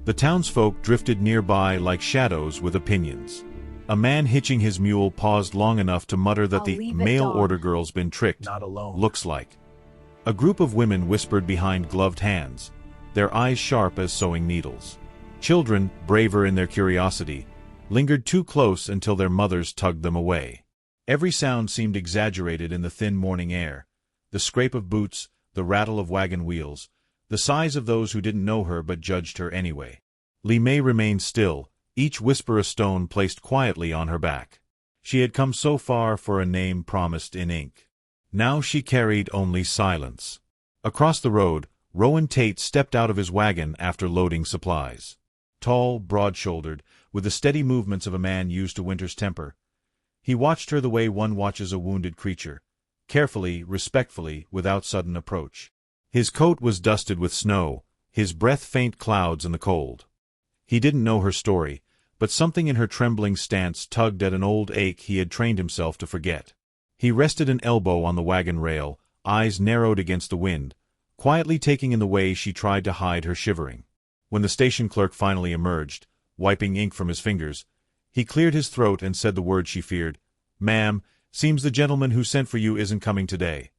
The townsfolk drifted nearby like shadows with opinions. A man hitching his mule paused long enough to mutter that the mail order girl's been tricked. Not alone. Looks like. A group of women whispered behind gloved hands, their eyes sharp as sewing needles. Children, braver in their curiosity, lingered too close until their mothers tugged them away. Every sound seemed exaggerated in the thin morning air. The scrape of boots, the rattle of wagon wheels, the sighs of those who didn't know her but judged her anyway. Li Mei remained still, each whisper a stone placed quietly on her back. She had come so far for a name promised in ink. Now she carried only silence. Across the road, Rowan Tate stepped out of his wagon after loading supplies. Tall, broad-shouldered, with the steady movements of a man used to winter's temper, he watched her the way one watches a wounded creature, carefully, respectfully, without sudden approach. His coat was dusted with snow, his breath faint clouds in the cold. He didn't know her story, but something in her trembling stance tugged at an old ache he had trained himself to forget. He rested an elbow on the wagon rail, eyes narrowed against the wind, quietly taking in the way she tried to hide her shivering. When the station clerk finally emerged, wiping ink from his fingers, he cleared his throat and said the word she feared. "Ma'am, seems the gentleman who sent for you isn't coming today."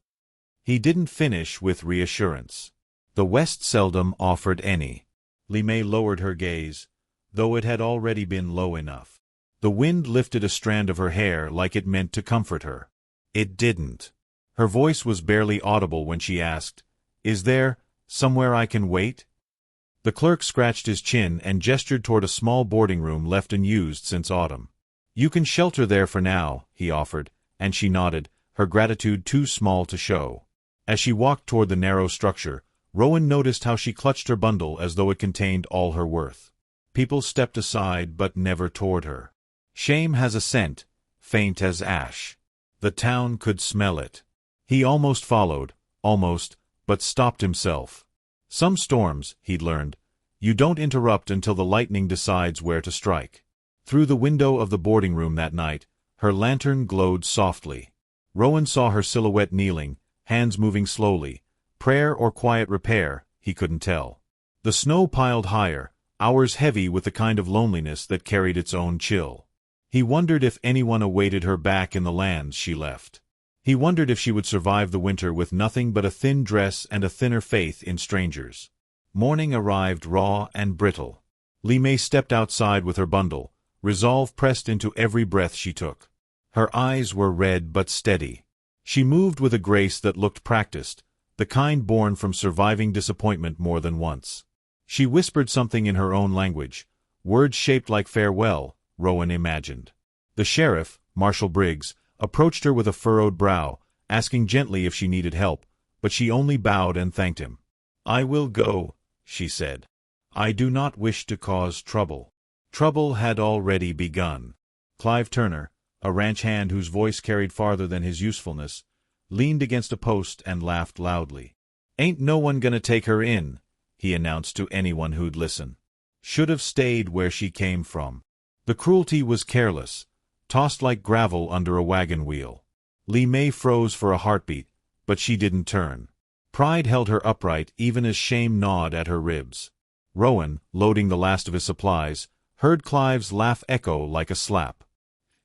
He didn't finish with reassurance. The West seldom offered any. Li Mei lowered her gaze, though it had already been low enough. The wind lifted a strand of her hair like it meant to comfort her. It didn't. Her voice was barely audible when she asked, "Is there somewhere I can wait?" The clerk scratched his chin and gestured toward a small boarding room left unused since autumn. "You can shelter there for now," he offered, and she nodded, her gratitude too small to show. As she walked toward the narrow structure, Rowan noticed how she clutched her bundle as though it contained all her worth. People stepped aside but never toward her. Shame has a scent, faint as ash. The town could smell it. He almost followed, but stopped himself. Some storms, he'd learned, you don't interrupt until the lightning decides where to strike. Through the window of the boarding room that night, her lantern glowed softly. Rowan saw her silhouette kneeling, hands moving slowly, prayer or quiet repair, he couldn't tell. The snow piled higher, hours heavy with the kind of loneliness that carried its own chill. He wondered if anyone awaited her back in the lands she left. He wondered if she would survive the winter with nothing but a thin dress and a thinner faith in strangers. Morning arrived raw and brittle. Li Mei stepped outside with her bundle, resolve pressed into every breath she took. Her eyes were red but steady. She moved with a grace that looked practiced, the kind born from surviving disappointment more than once. She whispered something in her own language, words shaped like farewell, Rowan imagined. The sheriff, Marshal Briggs, approached her with a furrowed brow, asking gently if she needed help, but she only bowed and thanked him. "I will go," she said. "I do not wish to cause trouble." Trouble had already begun. Clive Turner, a ranch hand whose voice carried farther than his usefulness, leaned against a post and laughed loudly. "Ain't no one gonna take her in," he announced to anyone who'd listen. "Should have stayed where she came from." The cruelty was careless, tossed like gravel under a wagon wheel. Li Mei froze for a heartbeat, but she didn't turn. Pride held her upright even as shame gnawed at her ribs. Rowan, loading the last of his supplies, heard Clive's laugh echo like a slap.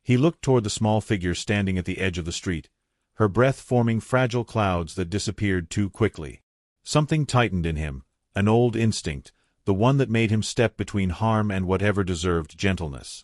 He looked toward the small figure standing at the edge of the street, her breath forming fragile clouds that disappeared too quickly. Something tightened in him, an old instinct, the one that made him step between harm and whatever deserved gentleness.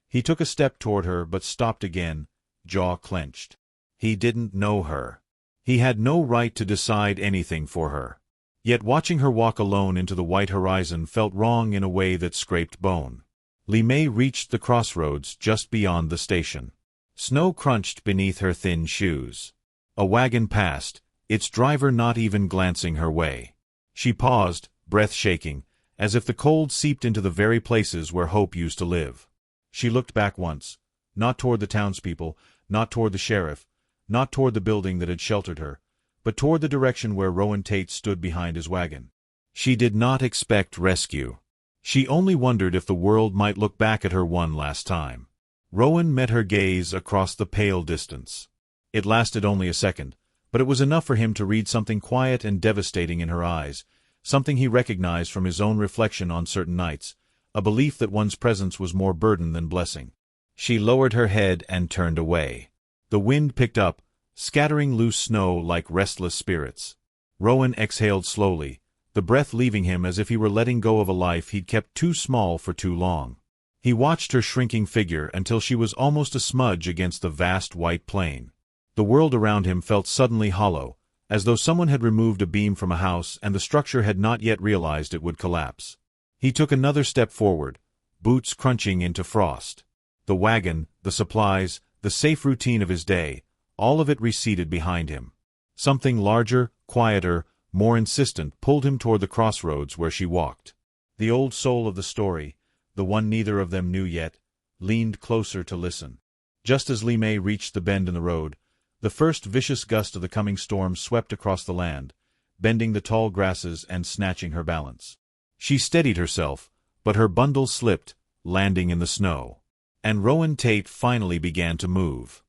He took a step toward her but stopped again, jaw clenched. He didn't know her. He had no right to decide anything for her. Yet watching her walk alone into the white horizon felt wrong in a way that scraped bone. Li Mei reached the crossroads just beyond the station. Snow crunched beneath her thin shoes. A wagon passed, its driver not even glancing her way. She paused, breath shaking, as if the cold seeped into the very places where hope used to live. She looked back once, not toward the townspeople, not toward the sheriff, not toward the building that had sheltered her, but toward the direction where Rowan Tate stood behind his wagon. She did not expect rescue. She only wondered if the world might look back at her one last time. Rowan met her gaze across the pale distance. It lasted only a second, but it was enough for him to read something quiet and devastating in her eyes, something he recognized from his own reflection on certain nights, a belief that one's presence was more burden than blessing. She lowered her head and turned away. The wind picked up, scattering loose snow like restless spirits. Rowan exhaled slowly, the breath leaving him as if he were letting go of a life he'd kept too small for too long. He watched her shrinking figure until she was almost a smudge against the vast white plain. The world around him felt suddenly hollow, as though someone had removed a beam from a house and the structure had not yet realized it would collapse. He took another step forward, boots crunching into frost. The wagon, the supplies, the safe routine of his day, all of it receded behind him. Something larger, quieter, more insistent pulled him toward the crossroads where she walked. The old soul of the story, the one neither of them knew yet, leaned closer to listen. Just as Li Mei reached the bend in the road, the first vicious gust of the coming storm swept across the land, bending the tall grasses and snatching her balance. She steadied herself, but her bundle slipped, landing in the snow. And Rowan Tate finally began to move.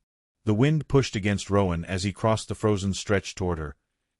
The wind pushed against Rowan as he crossed the frozen stretch toward her,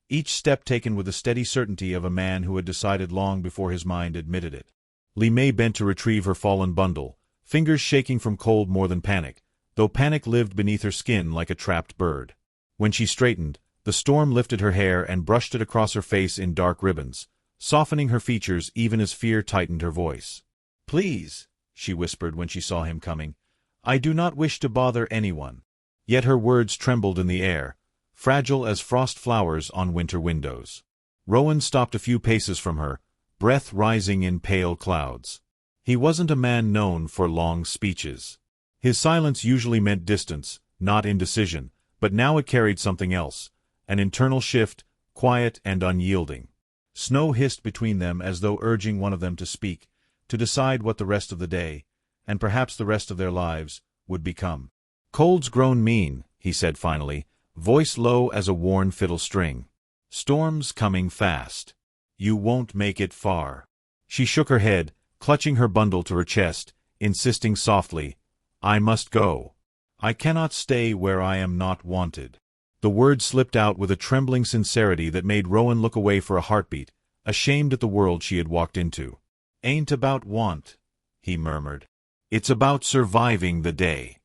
each step taken with the steady certainty of a man who had decided long before his mind admitted it. Li Mei bent to retrieve her fallen bundle, fingers shaking from cold more than panic, though panic lived beneath her skin like a trapped bird. When she straightened, the storm lifted her hair and brushed it across her face in dark ribbons, softening her features even as fear tightened her voice. "Please," she whispered when she saw him coming, "I do not wish to bother anyone." Yet her words trembled in the air, fragile as frost flowers on winter windows. Rowan stopped a few paces from her, breath rising in pale clouds. He wasn't a man known for long speeches. His silence usually meant distance, not indecision, but now it carried something else, an internal shift, quiet and unyielding. Snow hissed between them as though urging one of them to speak, to decide what the rest of the day, and perhaps the rest of their lives, would become. "Cold's grown mean," he said finally, voice low as a worn fiddle string. "Storm's coming fast. You won't make it far." She shook her head, clutching her bundle to her chest, insisting softly, "I must go. I cannot stay where I am not wanted." The words slipped out with a trembling sincerity that made Rowan look away for a heartbeat, ashamed at the world she had walked into. "Ain't about want," he murmured. "It's about surviving the day."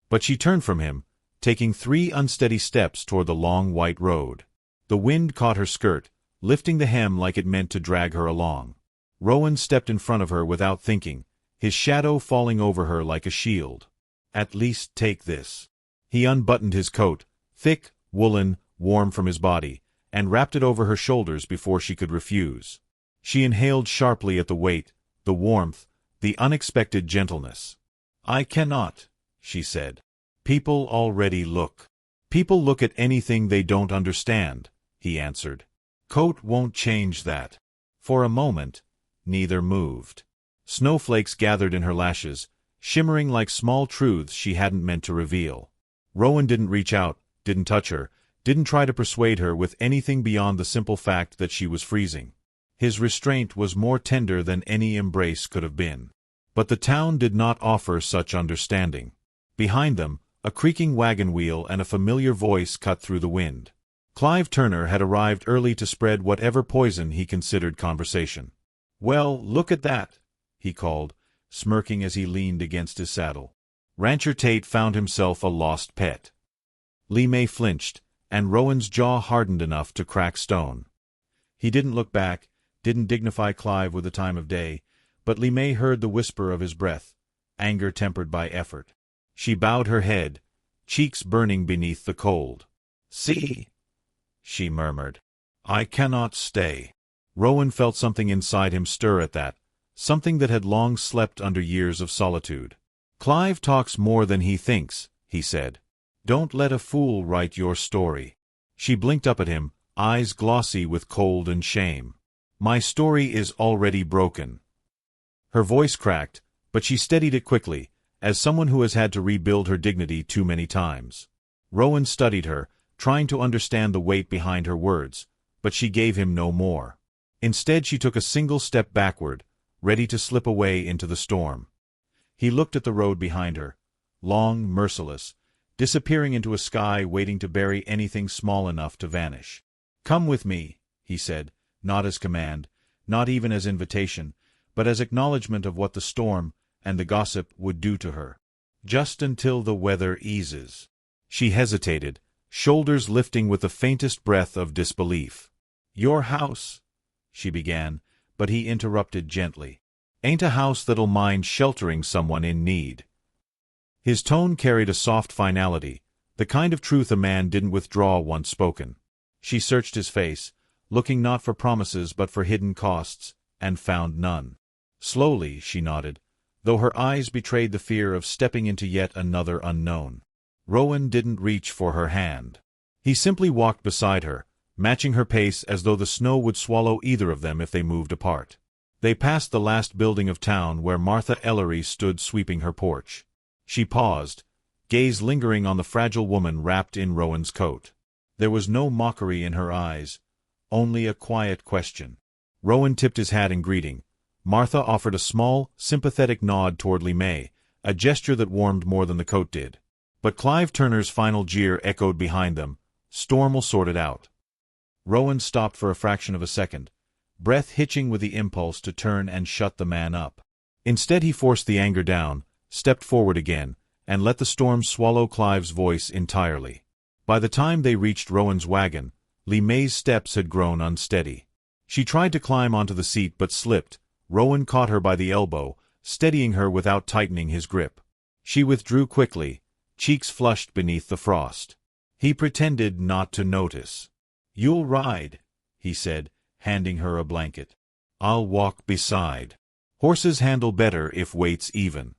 But she turned from him, taking 3 unsteady steps toward the long white road. The wind caught her skirt, lifting the hem like it meant to drag her along. Rowan stepped in front of her without thinking, his shadow falling over her like a shield. "At least take this." He unbuttoned his coat, thick, woolen, warm from his body, and wrapped it over her shoulders before she could refuse. She inhaled sharply at the weight, the warmth, the unexpected gentleness. "I cannot," she said. "People already look. People look at anything they don't understand," he answered. "Coat won't change that." For a moment, neither moved. Snowflakes gathered in her lashes, shimmering like small truths she hadn't meant to reveal. Rowan didn't reach out, didn't touch her, didn't try to persuade her with anything beyond the simple fact that she was freezing. His restraint was more tender than any embrace could have been. But the town did not offer such understanding. Behind them, a creaking wagon wheel and a familiar voice cut through the wind. Clive Turner had arrived early to spread whatever poison he considered conversation. "Well, look at that," he called, smirking as he leaned against his saddle. Rancher Tate found himself a lost pet. Li Mei flinched, and Rowan's jaw hardened enough to crack stone. He didn't look back, didn't dignify Clive with the time of day, but Li Mei heard the whisper of his breath, anger tempered by effort. She bowed her head, cheeks burning beneath the cold. "See," she murmured. "I cannot stay." Rowan felt something inside him stir at that, something that had long slept under years of solitude. "Clive talks more than he thinks," he said. "Don't let a fool write your story." She blinked up at him, eyes glossy with cold and shame. "My story is already broken." Her voice cracked, but she steadied it quickly, as someone who has had to rebuild her dignity too many times. Rowan studied her, trying to understand the weight behind her words, but she gave him no more. Instead she took a single step backward, ready to slip away into the storm. He looked at the road behind her, long, merciless, disappearing into a sky waiting to bury anything small enough to vanish. "Come with me," he said, not as command, not even as invitation, but as acknowledgment of what the storm and the gossip would do to her. Just until the weather eases. She hesitated, shoulders lifting with the faintest breath of disbelief. Your house, she began, but he interrupted gently. Ain't a house that'll mind sheltering someone in need. His tone carried a soft finality, the kind of truth a man didn't withdraw once spoken. She searched his face, looking not for promises but for hidden costs, and found none. Slowly, she nodded, though her eyes betrayed the fear of stepping into yet another unknown. Rowan didn't reach for her hand. He simply walked beside her, matching her pace as though the snow would swallow either of them if they moved apart. They passed the last building of town where Martha Ellery stood sweeping her porch. She paused, gaze lingering on the fragile woman wrapped in Rowan's coat. There was no mockery in her eyes, only a quiet question. Rowan tipped his hat in greeting. Martha offered a small, sympathetic nod toward Limay, a gesture that warmed more than the coat did. But Clive Turner's final jeer echoed behind them. Storm will sort it out. Rowan stopped for a fraction of a second, breath hitching with the impulse to turn and shut the man up. Instead he forced the anger down, stepped forward again, and let the storm swallow Clive's voice entirely. By the time they reached Rowan's wagon, Limay's steps had grown unsteady. She tried to climb onto the seat but slipped. Rowan caught her by the elbow, steadying her without tightening his grip. She withdrew quickly, cheeks flushed beneath the frost. He pretended not to notice. "You'll ride," he said, handing her a blanket. "I'll walk beside. Horses handle better if weight's even."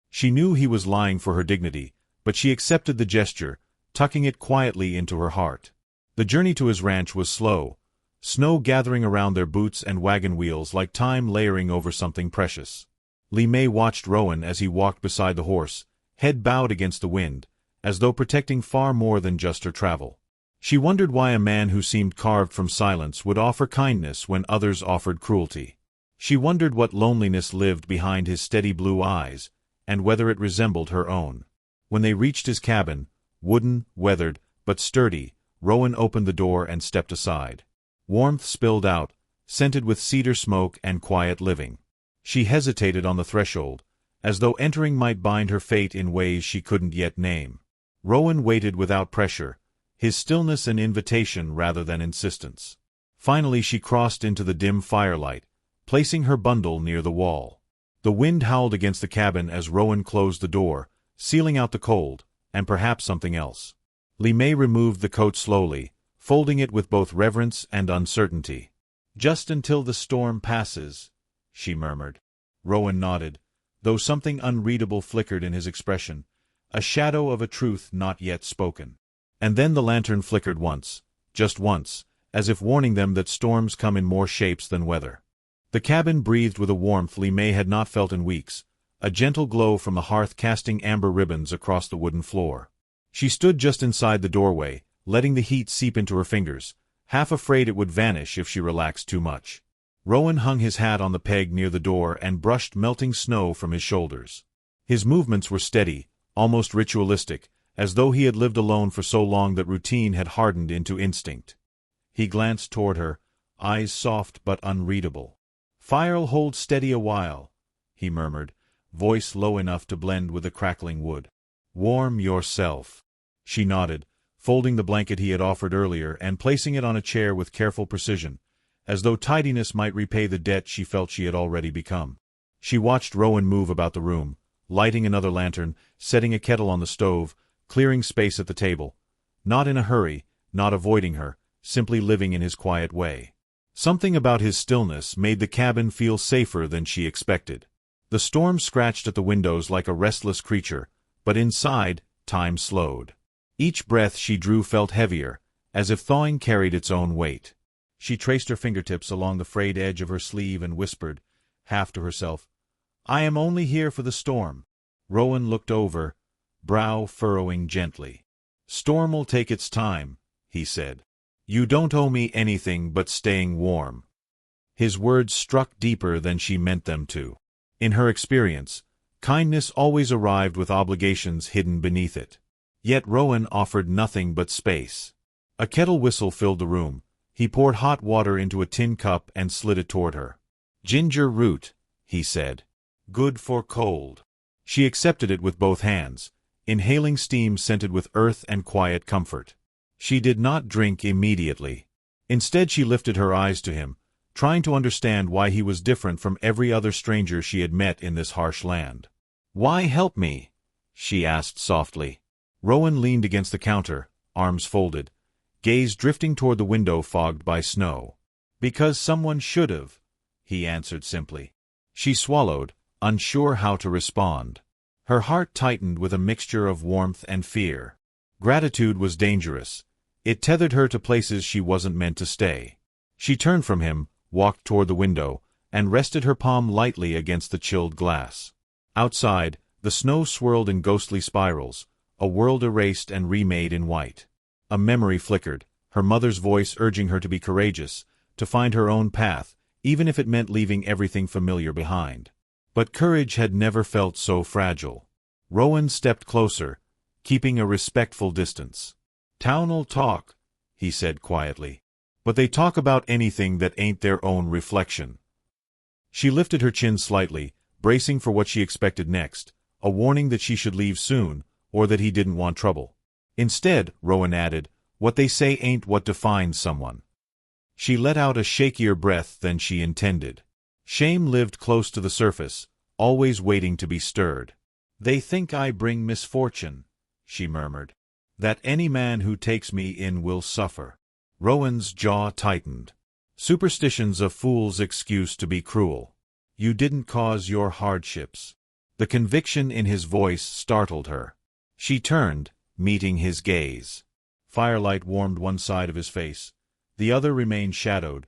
She knew he was lying for her dignity, but she accepted the gesture, tucking it quietly into her heart. The journey to his ranch was slow, snow gathering around their boots and wagon wheels like time layering over something precious. Limay watched Rowan as he walked beside the horse, head bowed against the wind, as though protecting far more than just her travel. She wondered why a man who seemed carved from silence would offer kindness when others offered cruelty. She wondered what loneliness lived behind his steady blue eyes, and whether it resembled her own. When they reached his cabin, wooden, weathered, but sturdy, Rowan opened the door and stepped aside. Warmth spilled out, scented with cedar smoke and quiet living. She hesitated on the threshold, as though entering might bind her fate in ways she couldn't yet name. Rowan waited without pressure, his stillness an invitation rather than insistence. Finally she crossed into the dim firelight, placing her bundle near the wall. The wind howled against the cabin as Rowan closed the door, sealing out the cold, and perhaps something else. Limay removed the coat slowly, folding it with both reverence and uncertainty. "Just until the storm passes," she murmured. Rowan nodded, though something unreadable flickered in his expression, a shadow of a truth not yet spoken. And then the lantern flickered once, just once, as if warning them that storms come in more shapes than weather. The cabin breathed with a warmth Limay had not felt in weeks, a gentle glow from the hearth casting amber ribbons across the wooden floor. She stood just inside the doorway, letting the heat seep into her fingers, half afraid it would vanish if she relaxed too much. Rowan hung his hat on the peg near the door and brushed melting snow from his shoulders. His movements were steady, almost ritualistic, as though he had lived alone for so long that routine had hardened into instinct. He glanced toward her, eyes soft but unreadable. "Fire'll hold steady a while," he murmured, voice low enough to blend with the crackling wood. "Warm yourself." She nodded, folding the blanket he had offered earlier and placing it on a chair with careful precision, as though tidiness might repay the debt she felt she had already become. She watched Rowan move about the room, lighting another lantern, setting a kettle on the stove, clearing space at the table. Not in a hurry, not avoiding her, simply living in his quiet way. Something about his stillness made the cabin feel safer than she expected. The storm scratched at the windows like a restless creature, but inside, time slowed. Each breath she drew felt heavier, as if thawing carried its own weight. She traced her fingertips along the frayed edge of her sleeve and whispered, half to herself, "I am only here for the storm." Rowan looked over, brow furrowing gently. "Storm'll take its time," he said. "You don't owe me anything but staying warm." His words struck deeper than she meant them to. In her experience, kindness always arrived with obligations hidden beneath it. Yet Rowan offered nothing but space. A kettle whistle filled the room, He poured hot water into a tin cup and slid it toward her. "Ginger root," he said. "Good for cold." She accepted it with both hands, inhaling steam scented with earth and quiet comfort. She did not drink immediately. Instead she lifted her eyes to him, trying to understand why he was different from every other stranger she had met in this harsh land. "Why help me?" she asked softly. Rowan leaned against the counter, arms folded, gaze drifting toward the window fogged by snow. "Because someone should have," he answered simply. She swallowed, unsure how to respond. Her heart tightened with a mixture of warmth and fear. Gratitude was dangerous. It tethered her to places she wasn't meant to stay. She turned from him, walked toward the window, and rested her palm lightly against the chilled glass. Outside, the snow swirled in ghostly spirals, a world erased and remade in white. A memory flickered, her mother's voice urging her to be courageous, to find her own path, even if it meant leaving everything familiar behind. But courage had never felt so fragile. Rowan stepped closer, keeping a respectful distance. "Town'll talk," he said quietly. "But they talk about anything that ain't their own reflection." She lifted her chin slightly, bracing for what she expected next, a warning that she should leave soon, or that he didn't want trouble. Instead, Rowan added, "What they say ain't what defines someone." She let out a shakier breath than she intended. Shame lived close to the surface, always waiting to be stirred. "They think I bring misfortune," she murmured. "That any man who takes me in will suffer." Rowan's jaw tightened. Superstition's a fool's excuse to be cruel. "You didn't cause your hardships." The conviction in his voice startled her. She turned, meeting his gaze. Firelight warmed one side of his face. The other remained shadowed,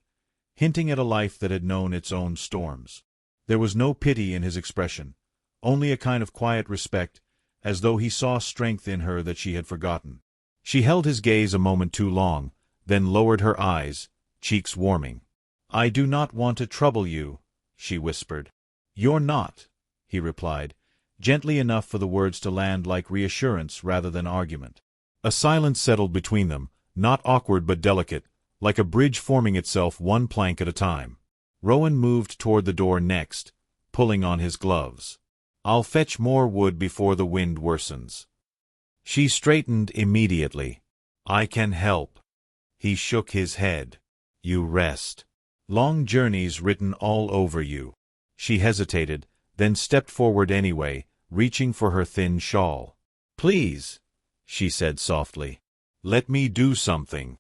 hinting at a life that had known its own storms. There was no pity in his expression, only a kind of quiet respect, as though he saw strength in her that she had forgotten. She held his gaze a moment too long, then lowered her eyes, cheeks warming. "I do not want to trouble you," she whispered. "You're not," he replied, gently enough for the words to land like reassurance rather than argument. A silence settled between them, not awkward but delicate, like a bridge forming itself one plank at a time. Rowan moved toward the door next, pulling on his gloves. "I'll fetch more wood before the wind worsens." She straightened immediately. "I can help." He shook his head. "You rest. Long journeys written all over you." She hesitated, then stepped forward anyway, reaching for her thin shawl. "Please," she said softly. "Let me do something."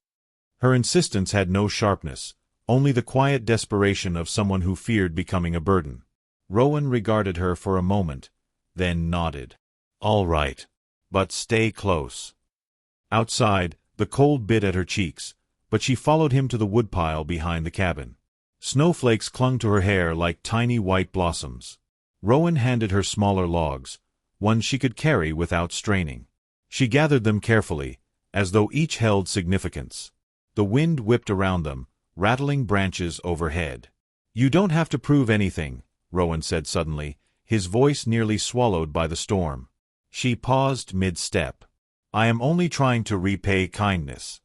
Her insistence had no sharpness, only the quiet desperation of someone who feared becoming a burden. Rowan regarded her for a moment, then nodded. "All right. But stay close." Outside, the cold bit at her cheeks, but she followed him to the woodpile behind the cabin. Snowflakes clung to her hair like tiny white blossoms. Rowan handed her smaller logs, ones she could carry without straining. She gathered them carefully, as though each held significance. The wind whipped around them, rattling branches overhead. "You don't have to prove anything," Rowan said suddenly, his voice nearly swallowed by the storm. She paused mid-step. "I am only trying to repay kindness."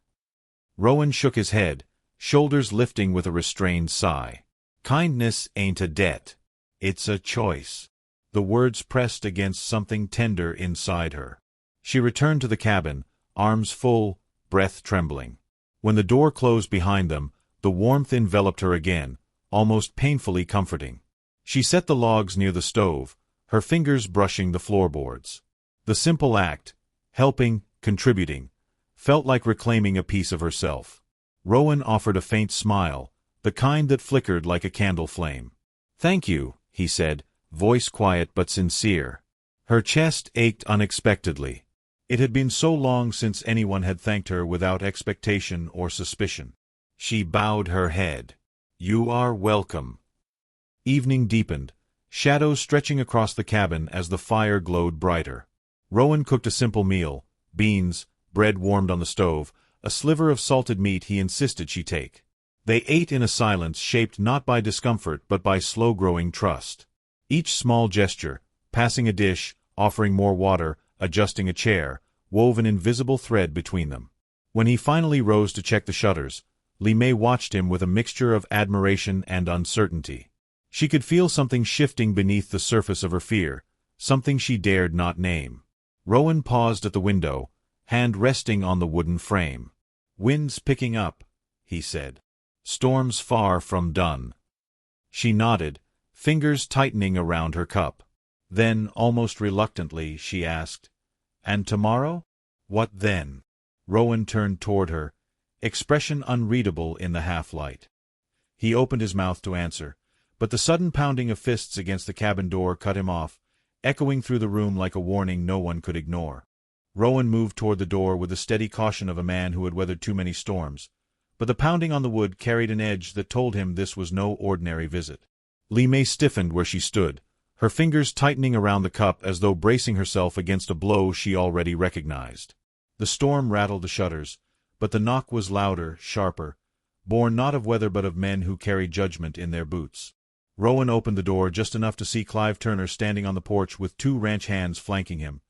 Rowan shook his head, shoulders lifting with a restrained sigh. "Kindness ain't a debt. It's a choice." The words pressed against something tender inside her. She returned to the cabin, arms full, breath trembling. When the door closed behind them, the warmth enveloped her again, almost painfully comforting. She set the logs near the stove, her fingers brushing the floorboards. The simple act, helping, contributing, felt like reclaiming a piece of herself. Rowan offered a faint smile, the kind that flickered like a candle flame. "Thank you," he said, voice quiet but sincere. Her chest ached unexpectedly. It had been so long since anyone had thanked her without expectation or suspicion. She bowed her head. "You are welcome." Evening deepened, shadows stretching across the cabin as the fire glowed brighter. Rowan cooked a simple meal, beans, bread warmed on the stove, a sliver of salted meat he insisted she take. They ate in a silence shaped not by discomfort but by slow-growing trust. Each small gesture, passing a dish, offering more water, adjusting a chair, wove an invisible thread between them. When he finally rose to check the shutters, Li Mei watched him with a mixture of admiration and uncertainty. She could feel something shifting beneath the surface of her fear, something she dared not name. Rowan paused at the window, hand resting on the wooden frame. "Wind's picking up," he said. "Storm's far from done." She nodded, fingers tightening around her cup. Then, almost reluctantly, she asked, "And tomorrow? What then?" Rowan turned toward her, expression unreadable in the half-light. He opened his mouth to answer, but the sudden pounding of fists against the cabin door cut him off, echoing through the room like a warning no one could ignore. Rowan moved toward the door with the steady caution of a man who had weathered too many storms, but the pounding on the wood carried an edge that told him this was no ordinary visit. Li Mei stiffened where she stood, her fingers tightening around the cup as though bracing herself against a blow she already recognized. The storm rattled the shutters, but the knock was louder, sharper, born not of weather but of men who carry judgment in their boots. Rowan opened the door just enough to see Clive Turner standing on the porch with two ranch hands flanking him,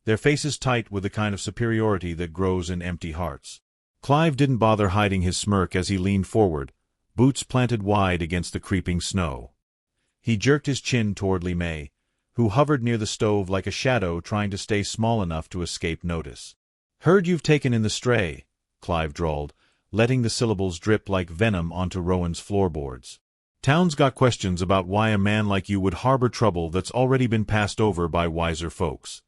their faces tight with the kind of superiority that grows in empty hearts. Clive didn't bother hiding his smirk as he leaned forward, boots planted wide against the creeping snow. He jerked his chin toward Li Mei, who hovered near the stove like a shadow trying to stay small enough to escape notice. "Heard you've taken in the stray," Clive drawled, letting the syllables drip like venom onto Rowan's floorboards. "Town's got questions about why a man like you would harbor trouble that's already been passed over by wiser folks."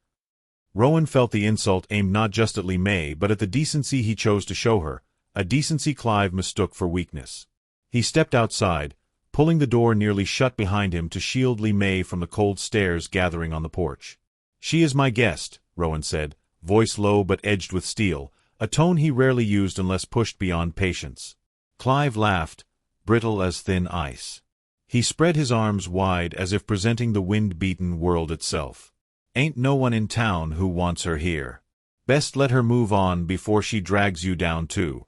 Rowan felt the insult aimed not just at Li Mei but at the decency he chose to show her, a decency Clive mistook for weakness. He stepped outside, pulling the door nearly shut behind him to shield Li Mei from the cold stares gathering on the porch. "She is my guest," Rowan said, voice low but edged with steel, a tone he rarely used unless pushed beyond patience. Clive laughed, brittle as thin ice. He spread his arms wide as if presenting the wind-beaten world itself. "Ain't no one in town who wants her here. Best let her move on before she drags you down too."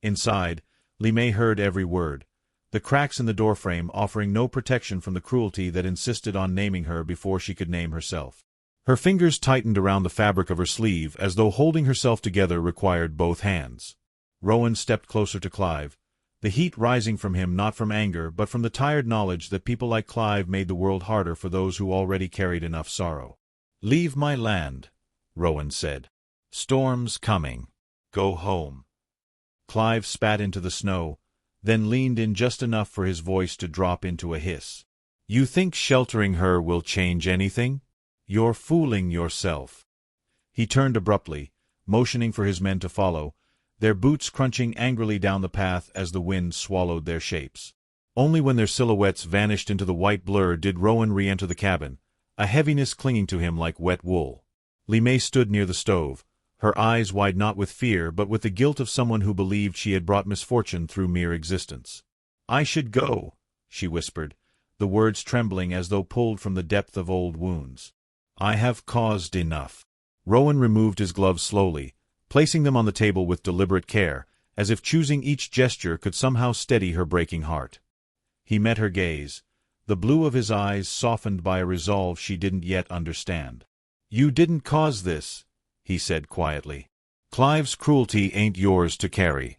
Inside, Li Mei heard every word, the cracks in the doorframe offering no protection from the cruelty that insisted on naming her before she could name herself. Her fingers tightened around the fabric of her sleeve as though holding herself together required both hands. Rowan stepped closer to Clive, the heat rising from him not from anger but from the tired knowledge that people like Clive made the world harder for those who already carried enough sorrow. "Leave my land," Rowan said. "Storm's coming. Go home." Clive spat into the snow, then leaned in just enough for his voice to drop into a hiss. "You think sheltering her will change anything? You're fooling yourself." He turned abruptly, motioning for his men to follow, their boots crunching angrily down the path as the wind swallowed their shapes. Only when their silhouettes vanished into the white blur did Rowan re-enter the cabin, a heaviness clinging to him like wet wool. Li Mei stood near the stove, her eyes wide not with fear but with the guilt of someone who believed she had brought misfortune through mere existence. "I should go," she whispered, the words trembling as though pulled from the depth of old wounds. "I have caused enough." Rowan removed his gloves slowly, placing them on the table with deliberate care, as if choosing each gesture could somehow steady her breaking heart. He met her gaze, the blue of his eyes softened by a resolve she didn't yet understand. "You didn't cause this," he said quietly. "Clive's cruelty ain't yours to carry."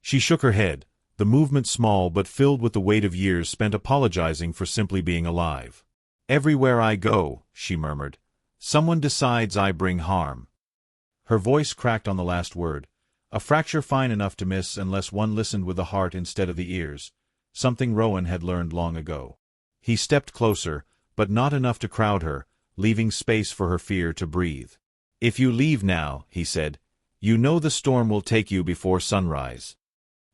She shook her head, the movement small but filled with the weight of years spent apologizing for simply being alive. "Everywhere I go," she murmured, "someone decides I bring harm." Her voice cracked on the last word, a fracture fine enough to miss unless one listened with the heart instead of the ears, something Rowan had learned long ago. He stepped closer, but not enough to crowd her, leaving space for her fear to breathe. "If you leave now," he said, "you know the storm will take you before sunrise."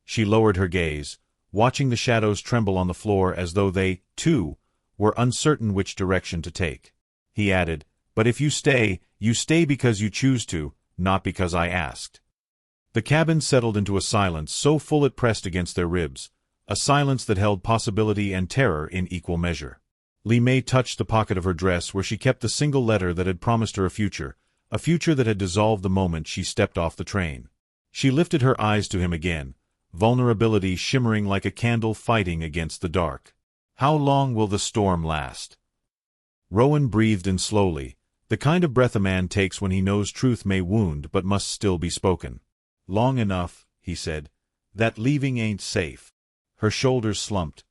She lowered her gaze, watching the shadows tremble on the floor as though they, too, were uncertain which direction to take. He added, "But if you stay because you choose to, not because I asked." The cabin settled into a silence so full it pressed against their ribs, a silence that held possibility and terror in equal measure. Li Mei touched the pocket of her dress where she kept the single letter that had promised her a future that had dissolved the moment she stepped off the train. She lifted her eyes to him again, vulnerability shimmering like a candle fighting against the dark. "How long will the storm last?" Rowan breathed in slowly, the kind of breath a man takes when he knows truth may wound but must still be spoken. "Long enough," he said, That leaving ain't safe. Her shoulders slumped,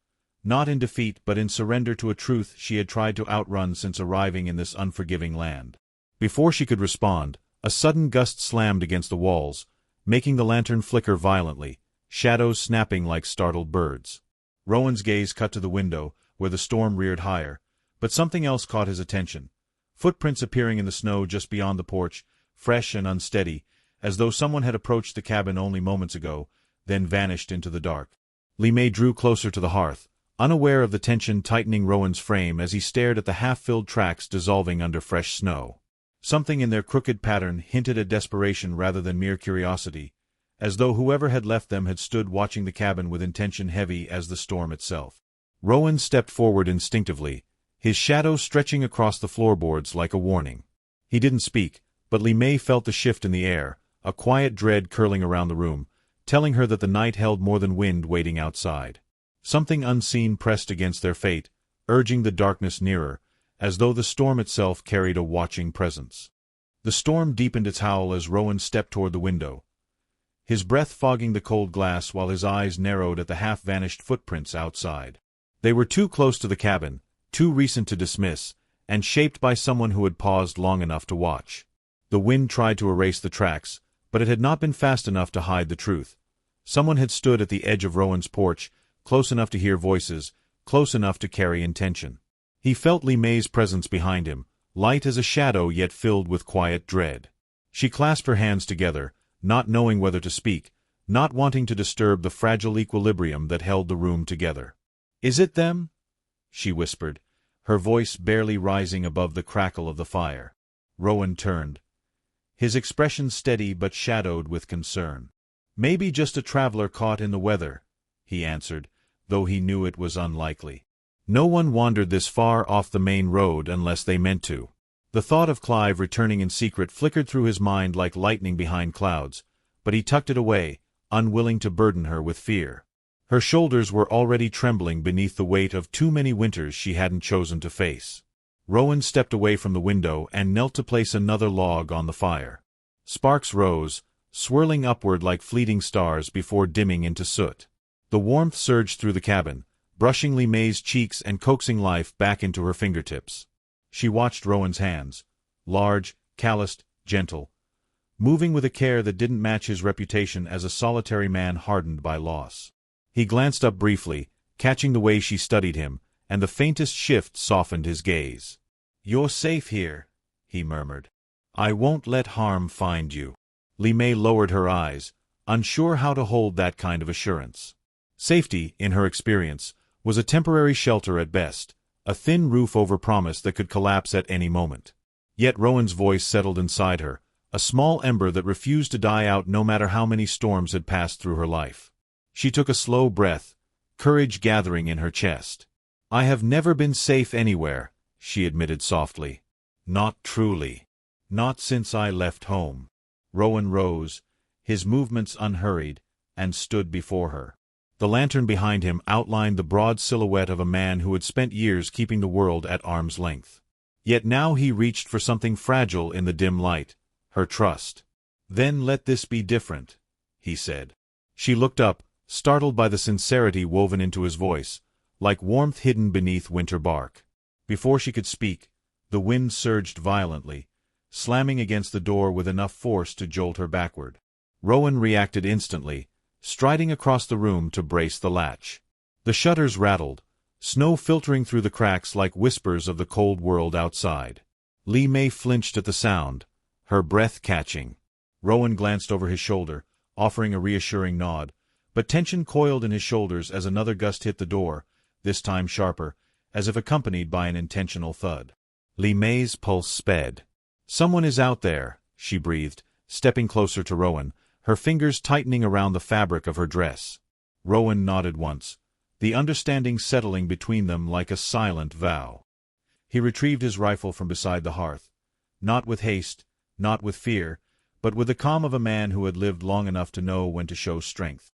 not in defeat but in surrender to a truth she had tried to outrun since arriving in this unforgiving land. Before she could respond, a sudden gust slammed against the walls, making the lantern flicker violently, shadows snapping like startled birds. Rowan's gaze cut to the window, where the storm reared higher, but something else caught his attention. Footprints appearing in the snow just beyond the porch, fresh and unsteady, as though someone had approached the cabin only moments ago, then vanished into the dark. Li Mei drew closer to the hearth, unaware of the tension tightening Rowan's frame as he stared at the half-filled tracks dissolving under fresh snow. Something in their crooked pattern hinted at desperation rather than mere curiosity, as though whoever had left them had stood watching the cabin with intention heavy as the storm itself. Rowan stepped forward instinctively, his shadow stretching across the floorboards like a warning. He didn't speak, but Li Mei felt the shift in the air, a quiet dread curling around the room, telling her that the night held more than wind waiting outside. Something unseen pressed against their fate, urging the darkness nearer, as though the storm itself carried a watching presence. The storm deepened its howl as Rowan stepped toward the window, his breath fogging the cold glass while his eyes narrowed at the half-vanished footprints outside. They were too close to the cabin, too recent to dismiss, and shaped by someone who had paused long enough to watch. The wind tried to erase the tracks, but it had not been fast enough to hide the truth. Someone had stood at the edge of Rowan's porch, close enough to hear voices, close enough to carry intention. He felt Li Mei's presence behind him, light as a shadow yet filled with quiet dread. She clasped her hands together, not knowing whether to speak, not wanting to disturb the fragile equilibrium that held the room together. "Is it them?" she whispered, her voice barely rising above the crackle of the fire. Rowan turned, his expression steady but shadowed with concern. "Maybe just a traveler caught in the weather," he answered, though he knew it was unlikely. No one wandered this far off the main road unless they meant to. The thought of Clive returning in secret flickered through his mind like lightning behind clouds, but he tucked it away, unwilling to burden her with fear. Her shoulders were already trembling beneath the weight of too many winters she hadn't chosen to face. Rowan stepped away from the window and knelt to place another log on the fire. Sparks rose, swirling upward like fleeting stars before dimming into soot. The warmth surged through the cabin, brushing Li Mei's cheeks and coaxing life back into her fingertips. She watched Rowan's hands, large, calloused, gentle, moving with a care that didn't match his reputation as a solitary man hardened by loss. He glanced up briefly, catching the way she studied him, and the faintest shift softened his gaze. "You're safe here," he murmured. "I won't let harm find you." Li Mei lowered her eyes, unsure how to hold that kind of assurance. Safety, in her experience, was a temporary shelter at best, a thin roof over promise that could collapse at any moment. Yet Rowan's voice settled inside her, a small ember that refused to die out no matter how many storms had passed through her life. She took a slow breath, courage gathering in her chest. "I have never been safe anywhere," she admitted softly. "Not truly. Not since I left home." Rowan rose, his movements unhurried, and stood before her. The lantern behind him outlined the broad silhouette of a man who had spent years keeping the world at arm's length. Yet now he reached for something fragile in the dim light, her trust. "Then let this be different," he said. She looked up, startled by the sincerity woven into his voice, like warmth hidden beneath winter bark. Before she could speak, the wind surged violently, slamming against the door with enough force to jolt her backward. Rowan reacted instantly, striding across the room to brace the latch. The shutters rattled, snow filtering through the cracks like whispers of the cold world outside. Li Mei flinched at the sound, her breath catching. Rowan glanced over his shoulder, offering a reassuring nod, but tension coiled in his shoulders as another gust hit the door, this time sharper, as if accompanied by an intentional thud. Li Mei's pulse sped. "Someone is out there," she breathed, stepping closer to Rowan, her fingers tightening around the fabric of her dress. Rowan nodded once, the understanding settling between them like a silent vow. He retrieved his rifle from beside the hearth, not with haste, not with fear, but with the calm of a man who had lived long enough to know when to show strength.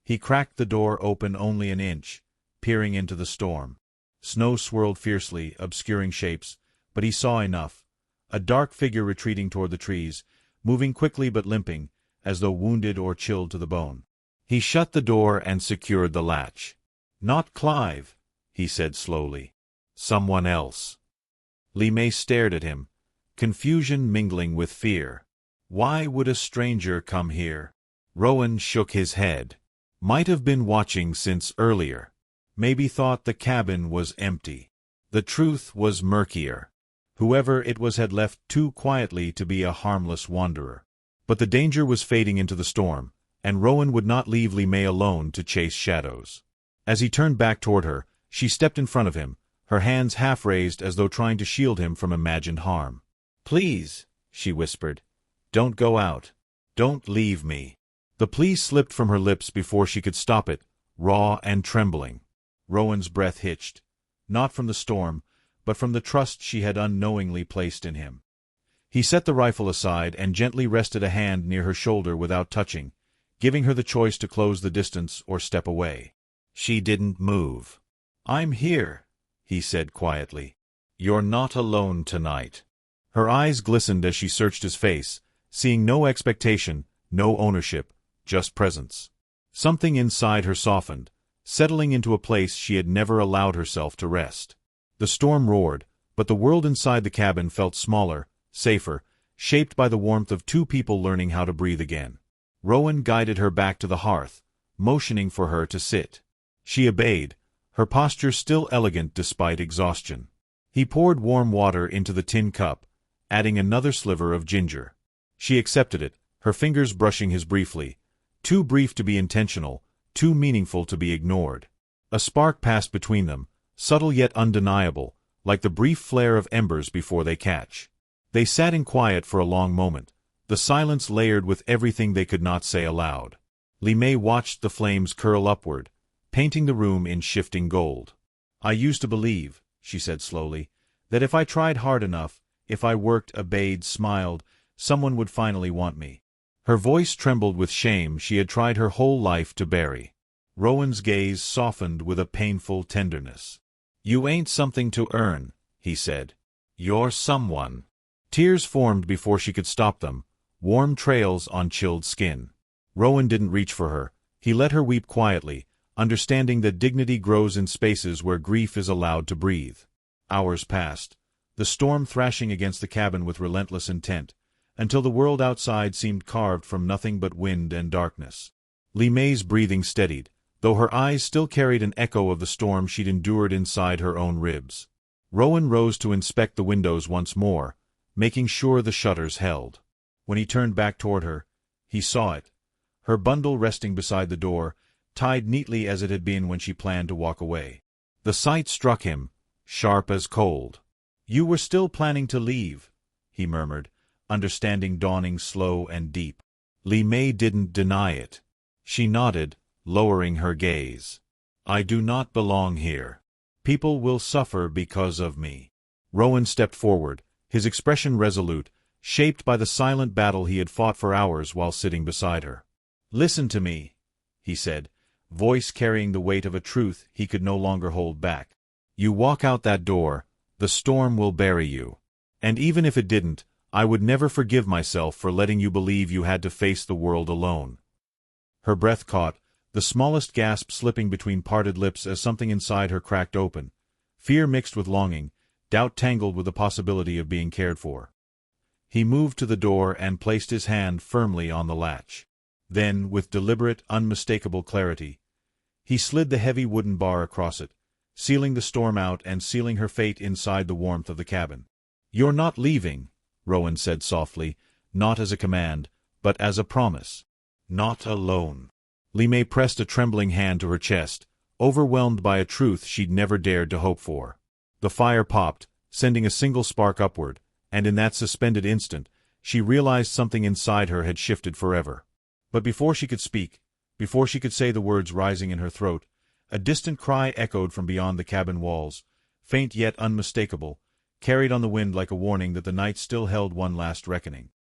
He cracked the door open only an inch, peering into the storm. Snow swirled fiercely, obscuring shapes, but he saw enough. A dark figure retreating toward the trees, moving quickly but limping, as though wounded or chilled to the bone. He shut the door and secured the latch. "Not Clive," he said slowly. "Someone else." Li Mei stared at him, confusion mingling with fear. Why would a stranger come here? Rowan shook his head. Might have been watching since earlier. Maybe thought the cabin was empty. The truth was murkier. Whoever it was had left too quietly to be a harmless wanderer. But the danger was fading into the storm, and Rowan would not leave Li Mei alone to chase shadows. As he turned back toward her, she stepped in front of him, her hands half raised as though trying to shield him from imagined harm. "Please," she whispered, "don't go out. Don't leave me." The plea slipped from her lips before she could stop it, raw and trembling. Rowan's breath hitched, not from the storm, but from the trust she had unknowingly placed in him. He set the rifle aside and gently rested a hand near her shoulder without touching, giving her the choice to close the distance or step away. She didn't move. "I'm here," he said quietly. "You're not alone tonight." Her eyes glistened as she searched his face, seeing no expectation, no ownership, just presence. Something inside her softened, settling into a place she had never allowed herself to rest. The storm roared, but the world inside the cabin felt smaller, safer, shaped by the warmth of two people learning how to breathe again. Rowan guided her back to the hearth, motioning for her to sit. She obeyed, her posture still elegant despite exhaustion. He poured warm water into the tin cup, adding another sliver of ginger. She accepted it, her fingers brushing his briefly, too brief to be intentional, too meaningful to be ignored. A spark passed between them, subtle yet undeniable, like the brief flare of embers before they catch. They sat in quiet for a long moment, the silence layered with everything they could not say aloud. Li Mei watched the flames curl upward, painting the room in shifting gold. "I used to believe," she said slowly, "that if I tried hard enough, if I worked, obeyed, smiled, someone would finally want me." Her voice trembled with shame she had tried her whole life to bury. Rowan's gaze softened with a painful tenderness. "You ain't something to earn," he said. "You're someone." Tears formed before she could stop them, warm trails on chilled skin. Rowan didn't reach for her. He let her weep quietly, understanding that dignity grows in spaces where grief is allowed to breathe. Hours passed, the storm thrashing against the cabin with relentless intent, until the world outside seemed carved from nothing but wind and darkness. Li Mei's breathing steadied, though her eyes still carried an echo of the storm she'd endured inside her own ribs. Rowan rose to inspect the windows once more, making sure the shutters held. When he turned back toward her, he saw it, her bundle resting beside the door, tied neatly as it had been when she planned to walk away. The sight struck him, sharp as cold. "You were still planning to leave," he murmured, understanding dawning slow and deep. Li Mei didn't deny it. She nodded, lowering her gaze. "I do not belong here. People will suffer because of me." Rowan stepped forward, his expression resolute, shaped by the silent battle he had fought for hours while sitting beside her. "Listen to me," he said, voice carrying the weight of a truth he could no longer hold back. "You walk out that door, the storm will bury you. And even if it didn't, I would never forgive myself for letting you believe you had to face the world alone." Her breath caught, the smallest gasp slipping between parted lips as something inside her cracked open. Fear mixed with longing, doubt tangled with the possibility of being cared for. He moved to the door and placed his hand firmly on the latch. Then, with deliberate, unmistakable clarity, he slid the heavy wooden bar across it, sealing the storm out and sealing her fate inside the warmth of the cabin. "You're not leaving," Rowan said softly, not as a command, but as a promise. "Not alone." Li Mei pressed a trembling hand to her chest, overwhelmed by a truth she'd never dared to hope for. The fire popped, sending a single spark upward, and in that suspended instant, she realized something inside her had shifted forever. But before she could speak, before she could say the words rising in her throat, a distant cry echoed from beyond the cabin walls, faint yet unmistakable, carried on the wind like a warning that the night still held one last reckoning.